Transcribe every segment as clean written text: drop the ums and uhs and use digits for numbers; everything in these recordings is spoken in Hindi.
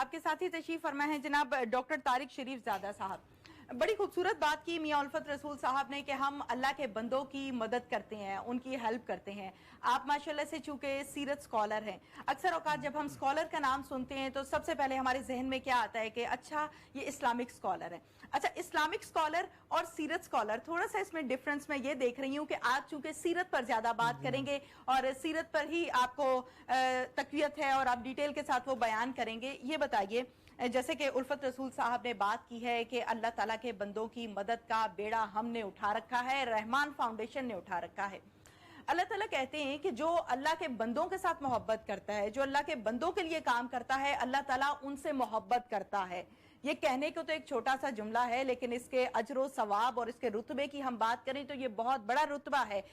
आपके साथ ही तशरीफ फरमा है जनाब डॉक्टर तारिक शरीफ ज़ादा साहब। बड़ी खूबसूरत बात की मियां उल्फत रसूल साहब ने कि हम अल्लाह के बंदों की मदद करते हैं, उनकी हेल्प करते हैं। आप माशाल्लाह से चूंकि सीरत स्कॉलर हैं, अक्सर औकात जब हम स्कॉलर का नाम सुनते हैं तो सबसे पहले हमारे जहन में क्या आता है कि अच्छा ये इस्लामिक स्कॉलर है। अच्छा, इस्लामिक स्कॉलर और सीरत स्कॉलर, थोड़ा सा इसमें डिफरेंस मैं ये देख रही हूँ कि आज चूंकि सीरत पर ज्यादा बात करेंगे और सीरत पर ही आपको तकवीयत है और आप डिटेल के साथ वो बयान करेंगे। ये बताइए, जैसे कि उल्फत रसूल साहब ने बात की है कि अल्लाह ताला के बंदों की मदद का बेड़ा हमने उठा रखा है, रहमान फाउंडेशन ने उठा रखा है। अल्लाह ताला कहते हैं कि जो अल्लाह के बंदों के साथ मोहब्बत करता है, जो अल्लाह के बंदों के लिए काम करता है, अल्लाह ताला उनसे मोहब्बत करता है। ये कहने को तो एक छोटा सा जुमला है, लेकिन इसके अजरो सवाब और इसके रुतबे की हम बात करें तो ये बहुत बड़ा रुतबा है।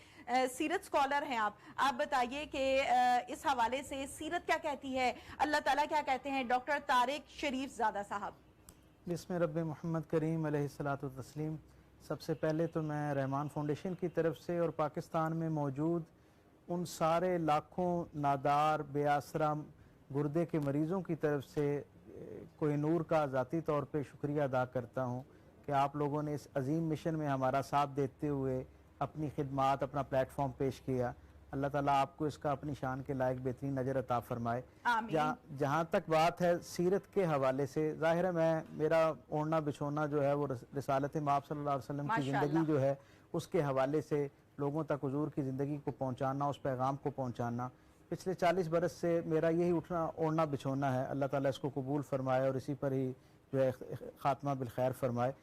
सीरत स्कॉलर हैं आप बताइए कि इस हवाले से सीरत क्या कहती है, अल्लाह ताला क्या कहते हैं। डॉक्टर तारिक शरीफ ज़ादा साहब। बिस्मिल्लाह रब्बि मोहम्मद करीम अलैहिस्सलातु तस्लीम। सबसे पहले तो मैं रहमान फाउंडेशन की तरफ से और पाकिस्तान में मौजूद उन सारे लाखों नादार बेआसरा गुर्दे के मरीज़ों की तरफ से कोहिनूर का ज़ाती तौर पे शुक्रिया अदा करता हूँ कि आप लोगों ने इस अजीम मिशन में हमारा साथ देते हुए अपनी खिदमात, अपना प्लेटफॉर्म पेश किया। अल्लाह ताला आपको इसका अपनी शान के लायक बेहतरीन नज़र अता फरमाए। जहाँ तक बात है सीरत के हवाले से, ज़ाहिर है मेरा ओढ़ना बिछोना जो है वो रिसालत माब सल्लल्लाहु अलैहि वसल्लम की ज़िंदगी जो है उसके हवाले से लोगों तक हुजूर की ज़िंदगी को पहुँचाना, उस पैगाम को पहुँचाना। पिछले 40 बरस से मेरा यही उठना ओढ़ना बिछोना है। अल्लाह ताला इसको कबूल फरमाए और इसी पर ही जो है ख़ात्मा बिल खैर फरमाए।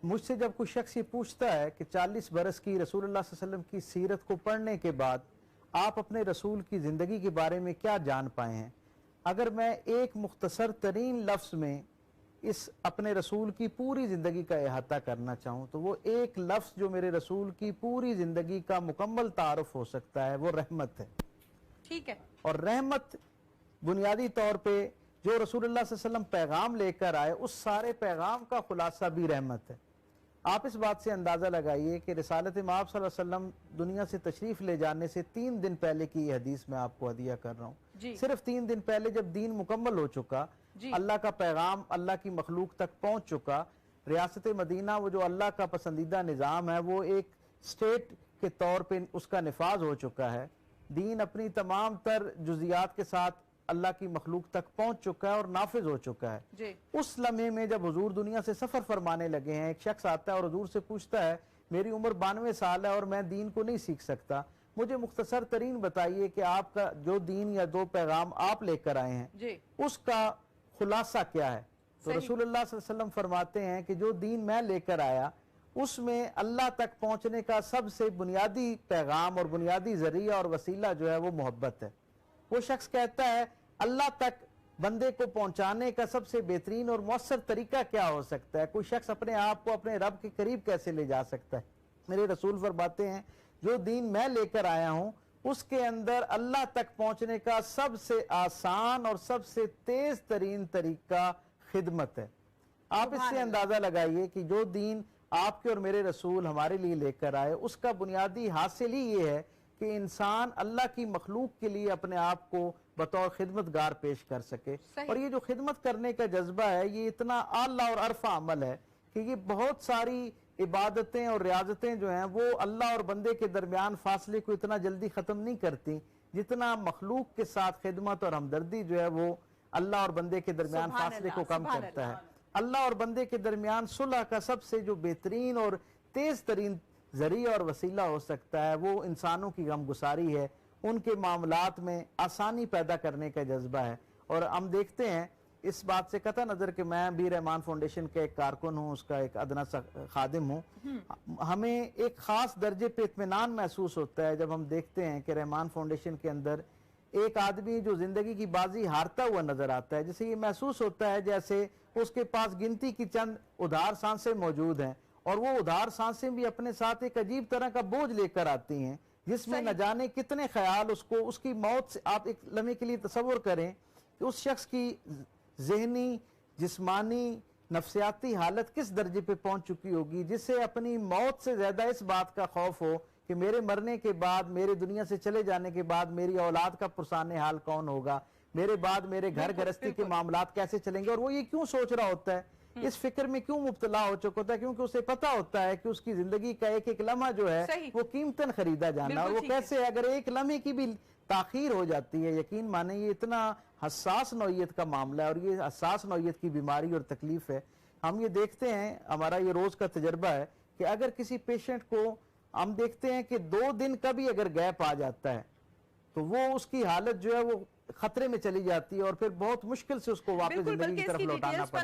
मुझसे जब कोई शख्स ये पूछता है कि 40 बरस की रसूलुल्लाह सल्लल्लाहु अलैहि वसल्लम की सीरत को पढ़ने के बाद आप अपने रसूल की ज़िंदगी के बारे में क्या जान पाए हैं, अगर मैं एक मुख्तसर तरीन लफ्ज़ में इस अपने रसूल की पूरी ज़िंदगी का अहाता करना चाहूँ तो वो एक लफ्ज़ जो मेरे रसूल की पूरी ज़िंदगी का मुकम्मल तारुफ हो सकता है वो रहमत है। ठीक है। और रहमत बुनियादी तौर पे जो रसूलुल्लाह सल्लल्लाहु अलैहि वसल्लम पैगाम लेकर आए उस सारे पैगाम का खुलासा भी रहमत है। आप इस बात से अंदाज़ा लगाइए कि रिसालत माब सल्लल्लाहु अलैहि वसल्लम दुनिया से तशरीफ़ ले जाने से 3 दिन पहले की हदीस मैं आपको हदिया कर रहा हूँ। सिर्फ 3 दिन पहले जब दीन मुकम्मल हो चुका, अल्लाह का पैगाम अल्लाह की मखलूक तक पहुँच चुका, रियासत मदीना वो जो अल्लाह का पसंदीदा निज़ाम है वो एक स्टेट के तौर पर उसका नफाज हो चुका है। दीन अपनी तमाम तर जुजियात के साथ अल्लाह की मखलूक तक पहुंच चुका है और नाफिज हो चुका है। उस लम्हे में जब हुजूर दुनिया से सफर फरमाने लगे हैं, एक शख्स आता है और हुजूर से पूछता है मेरी उम्र 92 साल है और मैं दीन को नहीं सीख सकता, मुझे मुख्तसर तरीन बताइए कि आपका जो दीन या 2 पैगाम आप लेकर आए हैं उसका खुलासा क्या है। तो रसूलुल्लाह सल्लल्लाहु अलैहि वसल्लम फरमाते हैं कि जो दीन मैं लेकर आया उसमें अल्लाह तक पहुंचने का सबसे बुनियादी पैगाम और बुनियादी जरिया और वसीला जो है वो मोहब्बत है। वो शख्स कहता है अल्लाह तक बंदे को पहुंचाने का सबसे बेहतरीन और मौसर तरीका क्या हो सकता है, कोई शख्स अपने आप को अपने रब के करीब कैसे ले जा सकता है। मेरे रसूल फरमाते हैं जो दीन मैं लेकर आया हूं उसके अंदर अल्लाह तक पहुंचने का सबसे आसान और सबसे तेज तरीन तरीका खिदमत है। आप इससे अंदाजा लगाइए कि जो दीन आपके और मेरे रसूल हमारे लिए लेकर आए उसका बुनियादी हासिल ही ये है कि इंसान अल्लाह की मखलूक के लिए अपने आप को बतौर खिदमतगार पेश कर सके। और ये जो खिदमत करने का जज्बा है ये इतना आला और अरफा अमल है कि ये बहुत सारी इबादतें और रियाजतें जो हैं वो अल्लाह और बंदे के दरमियान फासले को इतना जल्दी ख़त्म नहीं करती जितना मखलूक के साथ खिदमत और हमदर्दी जो है वो अल्लाह और बंदे के दरमियान फासले को कम करता है। अल्लाह और बंदे के दरमियान सुलह का सबसे जो बेहतरीन और तेज तरीन जरिया और वसीला हो सकता है वो इंसानों की गमगुसारी है, उनके मामलात में आसानी पैदा करने का जज्बा है। और हम देखते हैं इस बात से कतई नज़र कि मैं भी रहमान फाउंडेशन का एक कारकुन हूँ, उसका एक अदना सा खादिम हूँ, हमें एक ख़ास दर्जे पे इत्मीनान महसूस होता है जब हम देखते हैं कि रहमान फाउंडेशन के अंदर एक आदमी जो जिंदगी की बाजी हारता हुआ नजर आता है, जिसे ये महसूस होता है जैसे उसके पास गिनती की चंद उधार सांसें मौजूद हैं और वो उधार सांसें भी अपने साथ एक अजीब तरह का बोझ लेकर आती हैं जिसमें न जाने कितने ख्याल उसको उसकी मौत से, आप एक लम्हे के लिए तसव्वुर करें कि उस शख्स की जहनी, जिस्मानी, नफ्सियाती हालत किस दर्जे पे पहुंच चुकी होगी जिससे अपनी मौत से ज्यादा इस बात का खौफ हो कि मेरे मरने के बाद, मेरे दुनिया से चले जाने के बाद मेरी औलाद का पुरसाने हाल कौन होगा, मेरे बाद मेरे घर बिल्कुल, गृहस्थी के बिल्कुल। मामलात कैसे चलेंगे, और वो ये क्यों सोच रहा होता है, इस फिक्र में क्यों मुब्तला हो चुका होता है, क्योंकि उसे पता होता है कि उसकी जिंदगी का एक एक लम्हा जो है सही। वो कीमतन खरीदा जाना, और बिल्कुल वो ठीक है। कैसे अगर एक लम्हे की भी ताखीर हो जाती है, यकीन माने ये इतना हसास नौयत का मामला है और ये हसास नौयत की बीमारी और तकलीफ है। हम ये देखते हैं, हमारा ये रोज का तजर्बा है कि अगर किसी पेशेंट को हम देखते हैं कि 2 दिन का भी अगर गैप आ जाता है तो वो उसकी हालत जो है वो खतरे में चली जाती है और फिर बहुत मुश्किल से उसको वापस बिल्कुल, जिंदगी बल्कि की तरफ इसकी लौटाना डिटेल्स पर पड़ता है।